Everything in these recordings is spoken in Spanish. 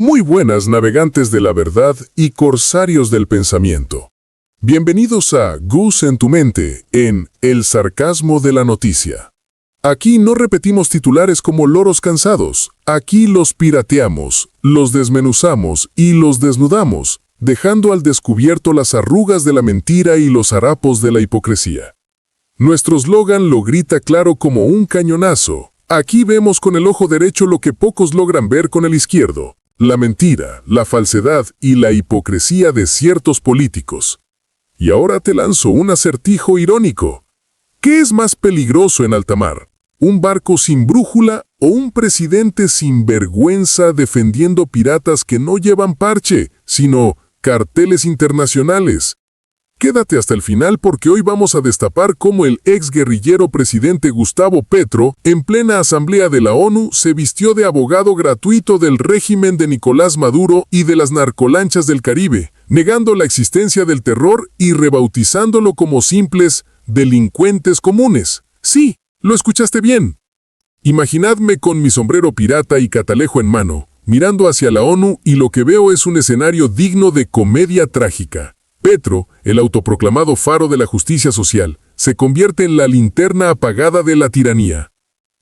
Muy buenas navegantes de la verdad y corsarios del pensamiento. Bienvenidos a Gus en tu mente, en El sarcasmo de la noticia. Aquí no repetimos titulares como loros cansados, aquí los pirateamos, los desmenuzamos y los desnudamos, dejando al descubierto las arrugas de la mentira y los harapos de la hipocresía. Nuestro eslogan lo grita claro como un cañonazo. Aquí vemos con el ojo derecho lo que pocos logran ver con el izquierdo: la mentira, la falsedad y la hipocresía de ciertos políticos. Y ahora te lanzo un acertijo irónico. ¿Qué es más peligroso en alta mar? ¿Un barco sin brújula o un presidente sin vergüenza defendiendo piratas que no llevan parche, sino carteles internacionales? Quédate hasta el final porque hoy vamos a destapar cómo el exguerrillero presidente Gustavo Petro, en plena asamblea de la ONU, se vistió de abogado gratuito del régimen de Nicolás Maduro y de las narcolanchas del Caribe, negando la existencia del terror y rebautizándolo como simples delincuentes comunes. Sí, lo escuchaste bien. Imaginadme con mi sombrero pirata y catalejo en mano, mirando hacia la ONU, y lo que veo es un escenario digno de comedia trágica. Petro, el autoproclamado faro de la justicia social, se convierte en la linterna apagada de la tiranía.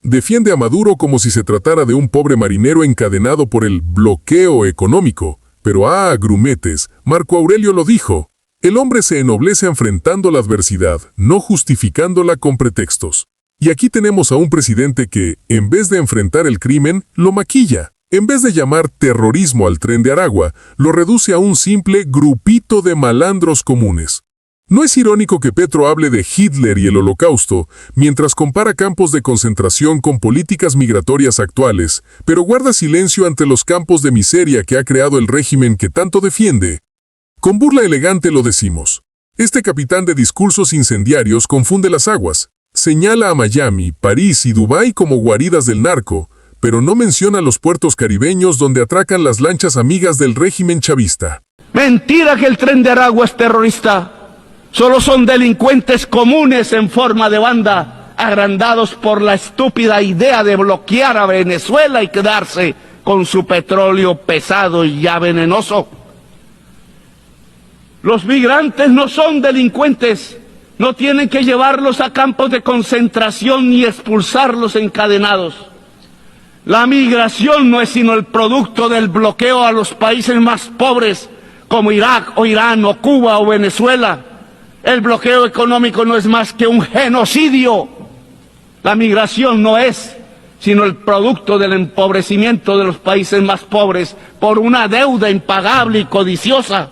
Defiende a Maduro como si se tratara de un pobre marinero encadenado por el bloqueo económico, pero a grumetes, Marco Aurelio lo dijo: el hombre se ennoblece enfrentando la adversidad, no justificándola con pretextos. Y aquí tenemos a un presidente que, en vez de enfrentar el crimen, lo maquilla. En vez de llamar terrorismo al Tren de Aragua, lo reduce a un simple grupito de malandros comunes. ¿No es irónico que Petro hable de Hitler y el Holocausto, mientras compara campos de concentración con políticas migratorias actuales, pero guarda silencio ante los campos de miseria que ha creado el régimen que tanto defiende? Con burla elegante lo decimos. Este capitán de discursos incendiarios confunde las aguas. Señala a Miami, París y Dubái como guaridas del narco, pero no menciona los puertos caribeños donde atracan las lanchas amigas del régimen chavista. Mentira que el Tren de Aragua es terrorista. Solo son delincuentes comunes en forma de banda, agrandados por la estúpida idea de bloquear a Venezuela y quedarse con su petróleo pesado y ya venenoso. Los migrantes no son delincuentes. No tienen que llevarlos a campos de concentración ni expulsarlos encadenados. La migración no es sino el producto del bloqueo a los países más pobres, como Irak o Irán o Cuba o Venezuela. El bloqueo económico no es más que un genocidio. La migración no es sino el producto del empobrecimiento de los países más pobres por una deuda impagable y codiciosa.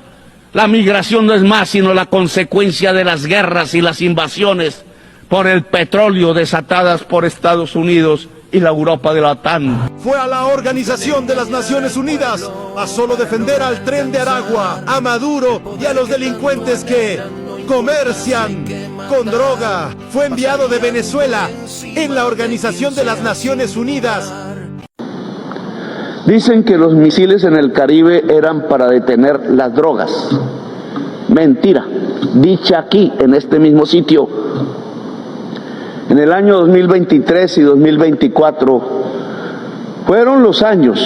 La migración no es más sino la consecuencia de las guerras y las invasiones por el petróleo desatadas por Estados Unidos y la Europa de la OTAN. Fue a la Organización de las Naciones Unidas a solo defender al Tren de Aragua, a Maduro y a los delincuentes que comercian con droga. Fue enviado de Venezuela en la Organización de las Naciones Unidas. Dicen que los misiles en el Caribe eran para detener las drogas. Mentira, dicha aquí, en este mismo sitio. En el año 2023 y 2024 fueron los años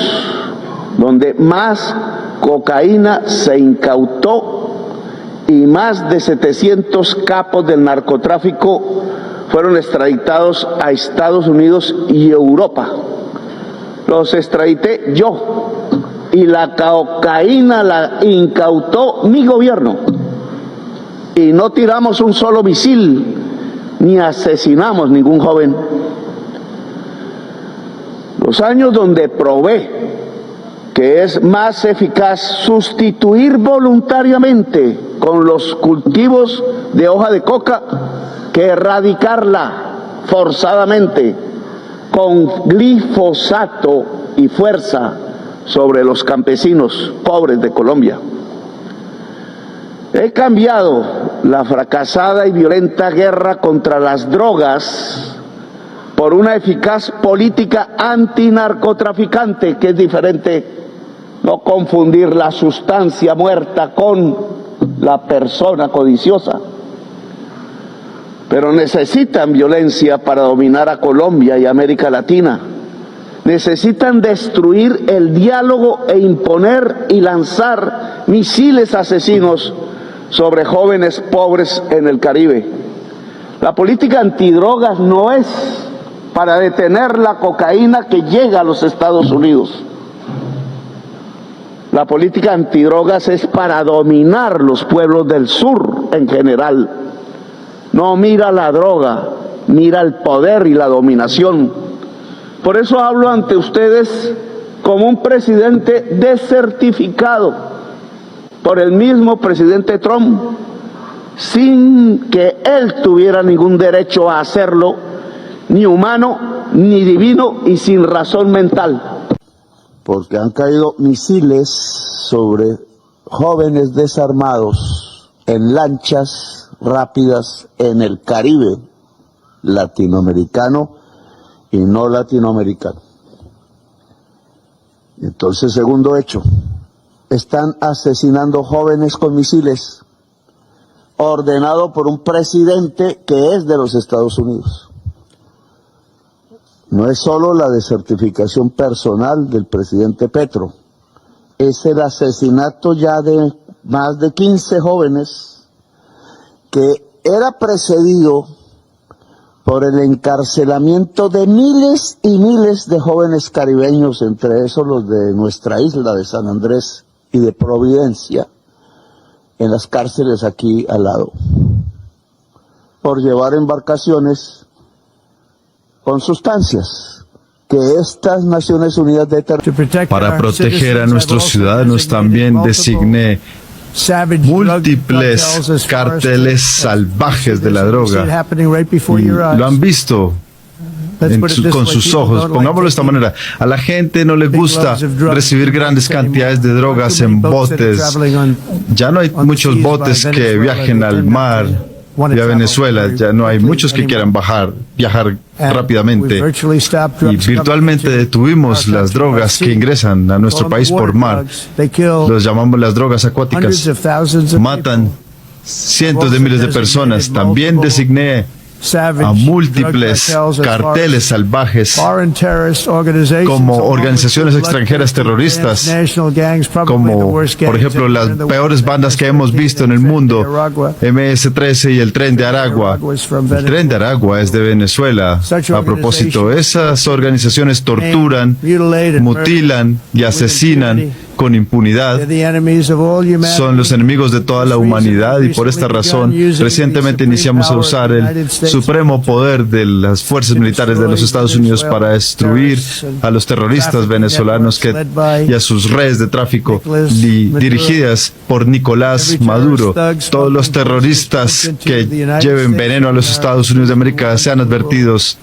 donde más cocaína se incautó y más de 700 capos del narcotráfico fueron extraditados a Estados Unidos y Europa. Los extradité yo y la cocaína la incautó mi gobierno. Y no tiramos un solo misil ni asesinamos ningún joven. Los años donde probé que es más eficaz sustituir voluntariamente con los cultivos de hoja de coca que erradicarla forzadamente con glifosato y fuerza sobre los campesinos pobres de Colombia. He cambiado la fracasada y violenta guerra contra las drogas por una eficaz política antinarcotraficante, que es diferente. No confundir la sustancia muerta con la persona codiciosa. Pero necesitan violencia para dominar a Colombia y América Latina. Necesitan destruir el diálogo e imponer y lanzar misiles asesinos sobre jóvenes pobres en el Caribe. La política antidrogas no es para detener la cocaína que llega a los Estados Unidos. La política antidrogas es para dominar los pueblos del sur en general. No mira la droga, mira el poder y la dominación. Por eso hablo ante ustedes como un presidente desertificado por el mismo presidente Trump, sin que él tuviera ningún derecho a hacerlo, ni humano, ni divino y sin razón mental. Porque han caído misiles sobre jóvenes desarmados en lanchas rápidas en el Caribe latinoamericano y no latinoamericano. Entonces, segundo hecho, están asesinando jóvenes con misiles, ordenado por un presidente que es de los Estados Unidos. No es solo la desertificación personal del presidente Petro, es el asesinato ya de más de 15 jóvenes que era precedido por el encarcelamiento de miles y miles de jóvenes caribeños, entre esos los de nuestra isla de San Andrés y de Providencia, en las cárceles aquí al lado, por llevar embarcaciones con sustancias que estas Naciones Unidas determinan. Para proteger a nuestros ciudadanos también designé múltiples cárteles salvajes de la droga. Y lo han visto con sus ojos. Pongámoslo de esta manera: a la gente no le gusta recibir grandes cantidades de drogas en botes. Ya no hay muchos botes que viajen al mar y a Venezuela. Ya no hay muchos que quieran viajar rápidamente. Y virtualmente detuvimos las drogas que ingresan a nuestro país por mar. Los llamamos las drogas acuáticas. Matan cientos de miles de personas. También designé a múltiples carteles salvajes como organizaciones extranjeras terroristas, como por ejemplo las peores bandas que hemos visto en el mundo, MS-13 y el Tren de Aragua. El Tren de Aragua es de Venezuela. A propósito, esas organizaciones torturan, mutilan y asesinan con impunidad. Son los enemigos de toda la humanidad, y por esta razón recientemente iniciamos a usar el supremo poder de las fuerzas militares de los Estados Unidos para destruir a los terroristas venezolanos y a sus redes de tráfico dirigidas por Nicolás Maduro. Todos los terroristas que lleven veneno a los Estados Unidos de América sean advertidos.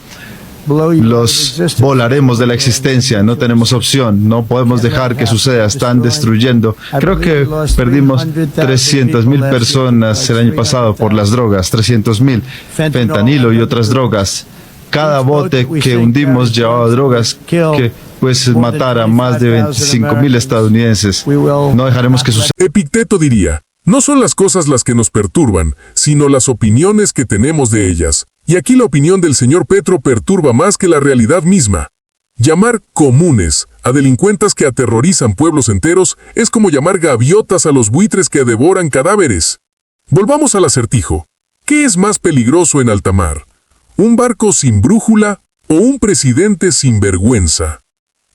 Los volaremos de la existencia, no tenemos opción, no podemos dejar que suceda, están destruyendo. Creo que perdimos 300,000 personas el año pasado por las drogas, 300,000, fentanilo y otras drogas. Cada bote que hundimos llevaba drogas que pues matara a más de 25,000 estadounidenses. No dejaremos que suceda. Epicteto diría: no son las cosas las que nos perturban, sino las opiniones que tenemos de ellas. Y aquí la opinión del señor Petro perturba más que la realidad misma. Llamar comunes a delincuentes que aterrorizan pueblos enteros es como llamar gaviotas a los buitres que devoran cadáveres. Volvamos al acertijo. ¿Qué es más peligroso en alta mar? ¿Un barco sin brújula o un presidente sin vergüenza?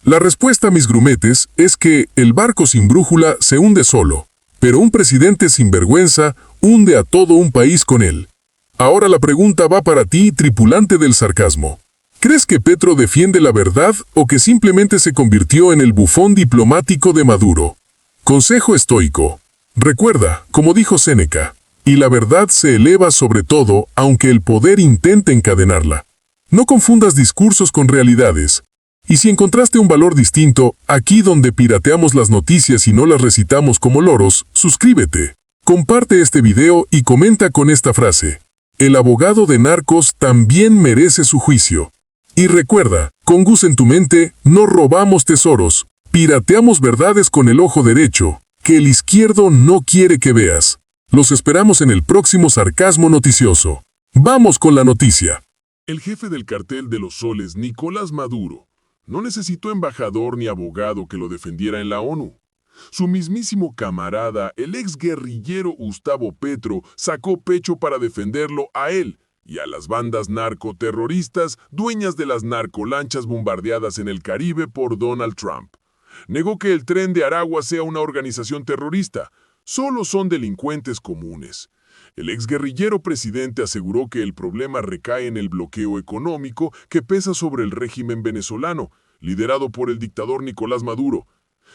La respuesta, mis grumetes, es que el barco sin brújula se hunde solo, pero un presidente sin vergüenza hunde a todo un país con él. Ahora la pregunta va para ti, tripulante del sarcasmo. ¿Crees que Petro defiende la verdad o que simplemente se convirtió en el bufón diplomático de Maduro? Consejo estoico. Recuerda, como dijo Séneca, y la verdad se eleva sobre todo, aunque el poder intente encadenarla. No confundas discursos con realidades. Y si encontraste un valor distinto, aquí donde pirateamos las noticias y no las recitamos como loros, suscríbete. Comparte este video y comenta con esta frase: el abogado de narcos también merece su juicio. Y recuerda, con Gus en tu mente, no robamos tesoros, pirateamos verdades con el ojo derecho, que el izquierdo no quiere que veas. Los esperamos en el próximo Sarcasmo Noticioso. Vamos con la noticia. El jefe del cartel de los soles, Nicolás Maduro, No necesitó embajador ni abogado que lo defendiera en la ONU. Su mismísimo camarada, el exguerrillero Gustavo Petro, sacó pecho para defenderlo a él y a las bandas narcoterroristas dueñas de las narcolanchas bombardeadas en el Caribe por Donald Trump. Negó que el Tren de Aragua sea una organización terrorista. Solo son delincuentes comunes. El exguerrillero presidente aseguró que el problema recae en el bloqueo económico que pesa sobre el régimen venezolano, liderado por el dictador Nicolás Maduro.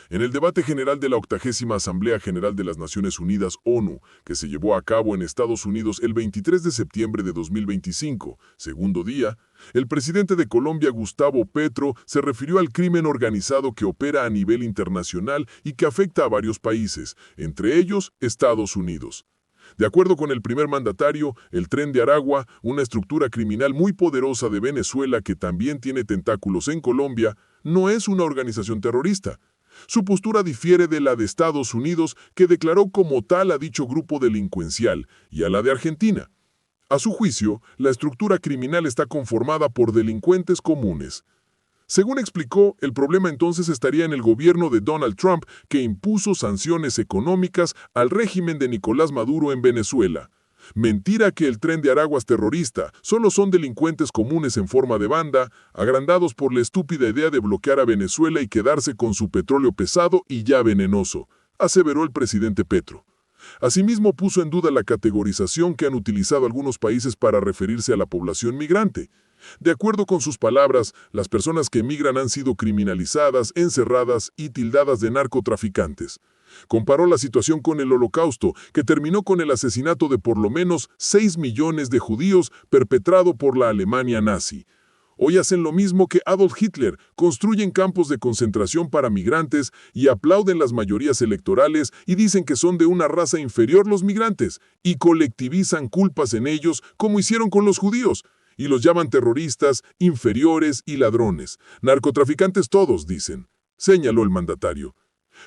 En el debate general de la 80ª Asamblea General de las Naciones Unidas, ONU, que se llevó a cabo en Estados Unidos el 23 de septiembre de 2025, segundo día, el presidente de Colombia, Gustavo Petro, se refirió al crimen organizado que opera a nivel internacional y que afecta a varios países, entre ellos Estados Unidos. De acuerdo con el primer mandatario, el Tren de Aragua, una estructura criminal muy poderosa de Venezuela que también tiene tentáculos en Colombia, no es una organización terrorista. Su postura difiere de la de Estados Unidos, que declaró como tal a dicho grupo delincuencial, y a la de Argentina. A su juicio, la estructura criminal está conformada por delincuentes comunes. Según explicó, el problema entonces estaría en el gobierno de Donald Trump, que impuso sanciones económicas al régimen de Nicolás Maduro en Venezuela. Mentira que el Tren de Aragua es terrorista, solo son delincuentes comunes en forma de banda, agrandados por la estúpida idea de bloquear a Venezuela y quedarse con su petróleo pesado y ya venenoso, aseveró el presidente Petro. Asimismo, puso en duda la categorización que han utilizado algunos países para referirse a la población migrante. De acuerdo con sus palabras, las personas que emigran han sido criminalizadas, encerradas y tildadas de narcotraficantes. Comparó la situación con el Holocausto, que terminó con el asesinato de por lo menos 6 millones de judíos perpetrado por la Alemania nazi. Hoy hacen lo mismo que Adolf Hitler, construyen campos de concentración para migrantes y aplauden las mayorías electorales y dicen que son de una raza inferior los migrantes, y colectivizan culpas en ellos como hicieron con los judíos, y los llaman terroristas, inferiores y ladrones. Narcotraficantes todos, dicen, señaló el mandatario.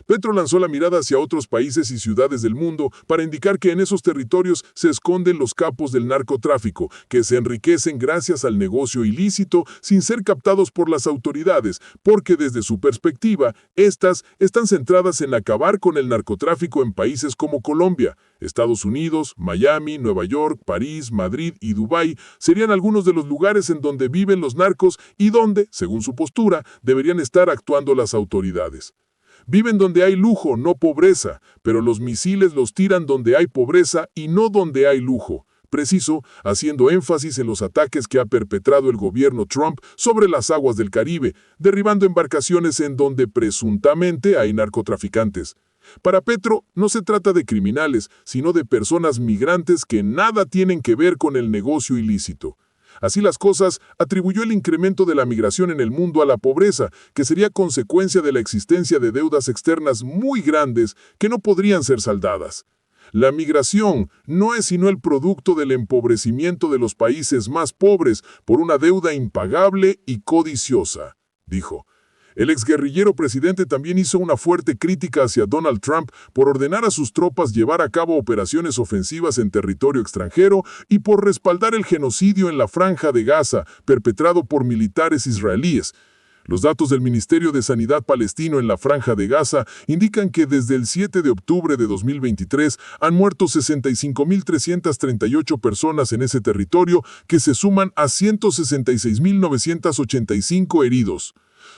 Petro lanzó la mirada hacia otros países y ciudades del mundo para indicar que en esos territorios se esconden los capos del narcotráfico, que se enriquecen gracias al negocio ilícito sin ser captados por las autoridades, porque desde su perspectiva, estas están centradas en acabar con el narcotráfico en países como Colombia, Estados Unidos, Miami, Nueva York, París, Madrid y Dubái serían algunos de los lugares en donde viven los narcos y donde, según su postura, deberían estar actuando las autoridades. Viven donde hay lujo, no pobreza, pero los misiles los tiran donde hay pobreza y no donde hay lujo. Preciso, haciendo énfasis en los ataques que ha perpetrado el gobierno Trump sobre las aguas del Caribe, derribando embarcaciones en donde presuntamente hay narcotraficantes. Para Petro, no se trata de criminales, sino de personas migrantes que nada tienen que ver con el negocio ilícito. Así las cosas, atribuyó el incremento de la migración en el mundo a la pobreza, que sería consecuencia de la existencia de deudas externas muy grandes que no podrían ser saldadas. La migración no es sino el producto del empobrecimiento de los países más pobres por una deuda impagable y codiciosa, dijo. El exguerrillero presidente también hizo una fuerte crítica hacia Donald Trump por ordenar a sus tropas llevar a cabo operaciones ofensivas en territorio extranjero y por respaldar el genocidio en la Franja de Gaza perpetrado por militares israelíes. Los datos del Ministerio de Sanidad palestino en la Franja de Gaza indican que desde el 7 de octubre de 2023 han muerto 65.338 personas en ese territorio, que se suman a 166.985 heridos.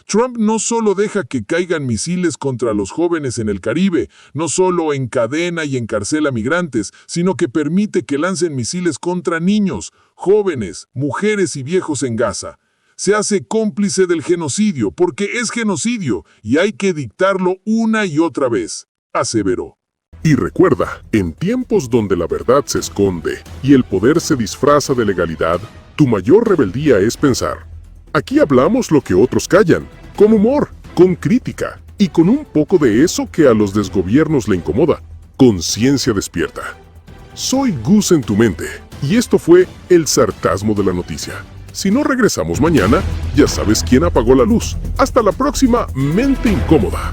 Trump no solo deja que caigan misiles contra los jóvenes en el Caribe, no solo encadena y encarcela migrantes, sino que permite que lancen misiles contra niños, jóvenes, mujeres y viejos en Gaza. Se hace cómplice del genocidio, porque es genocidio y hay que dictarlo una y otra vez, aseveró. Y recuerda, en tiempos donde la verdad se esconde y el poder se disfraza de legalidad, tu mayor rebeldía es pensar. Aquí hablamos lo que otros callan, con humor, con crítica y con un poco de eso que a los desgobiernos le incomoda. Conciencia despierta. Soy Gus en tu mente y esto fue El Sarcasmo de la Noticia. Si no regresamos mañana, ya sabes quién apagó la luz. Hasta la próxima Mente Incómoda.